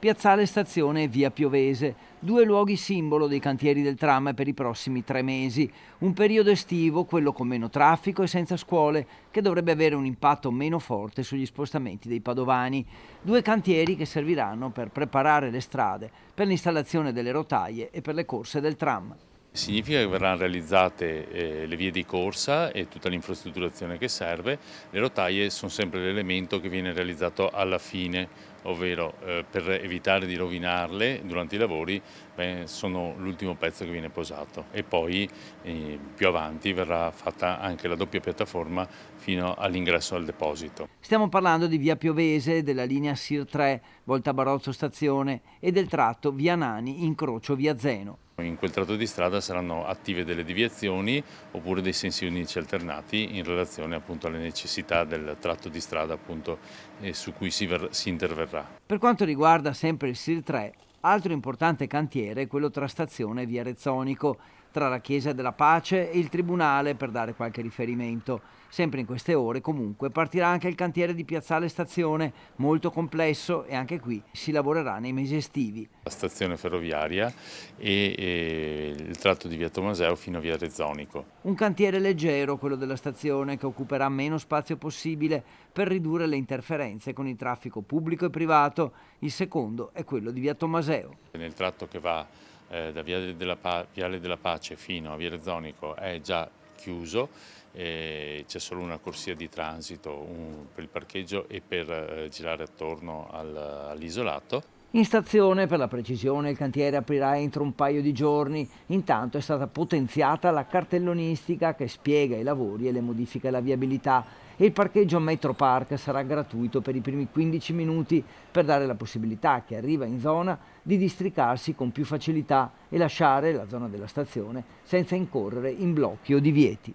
Piazzale Stazione e via Piovese, due luoghi simbolo dei cantieri del tram per i prossimi 3 mesi. Un periodo estivo, quello con meno traffico e senza scuole, che dovrebbe avere un impatto meno forte sugli spostamenti dei padovani. Due cantieri che serviranno per preparare le strade, per l'installazione delle rotaie e per le corse del tram. Significa che verranno realizzate le vie di corsa e tutta l'infrastrutturazione che serve. Le rotaie sono sempre l'elemento che viene realizzato alla fine, ovvero per evitare di rovinarle durante i lavori, sono l'ultimo pezzo che viene posato e poi più avanti verrà fatta anche la doppia piattaforma fino all'ingresso al deposito. Stiamo parlando di via Piovese, della linea SIR 3, Volta Barozzo Stazione e del tratto via Nani, incrocio via Zeno. In quel tratto di strada saranno attive delle deviazioni oppure dei sensi unici alternati in relazione appunto alle necessità del tratto di strada appunto, su cui si interverrà. Per quanto riguarda sempre il SIR 3, altro importante cantiere è quello tra stazione e via Rezzonico, tra la Chiesa della Pace e il Tribunale, per dare qualche riferimento. Sempre in queste ore comunque partirà anche il cantiere di Piazzale Stazione, molto complesso, e anche qui si lavorerà nei mesi estivi. La stazione ferroviaria e il tratto di via Tomaseo fino a via Rezzonico. Un cantiere leggero, quello della stazione, che occuperà meno spazio possibile per ridurre le interferenze con il traffico pubblico e privato. Il secondo è quello di via Tomaseo. Nel tratto che va da Viale della Pace fino a via Rezzonico è già chiuso, c'è solo una corsia di transito per il parcheggio e per girare attorno all'isolato. In stazione, per la precisione, il cantiere aprirà entro un paio di giorni. Intanto è stata potenziata la cartellonistica che spiega i lavori e le modifiche alla viabilità, e il parcheggio Metro Park sarà gratuito per i primi 15 minuti per dare la possibilità a chi arriva in zona di districarsi con più facilità e lasciare la zona della stazione senza incorrere in blocchi o divieti.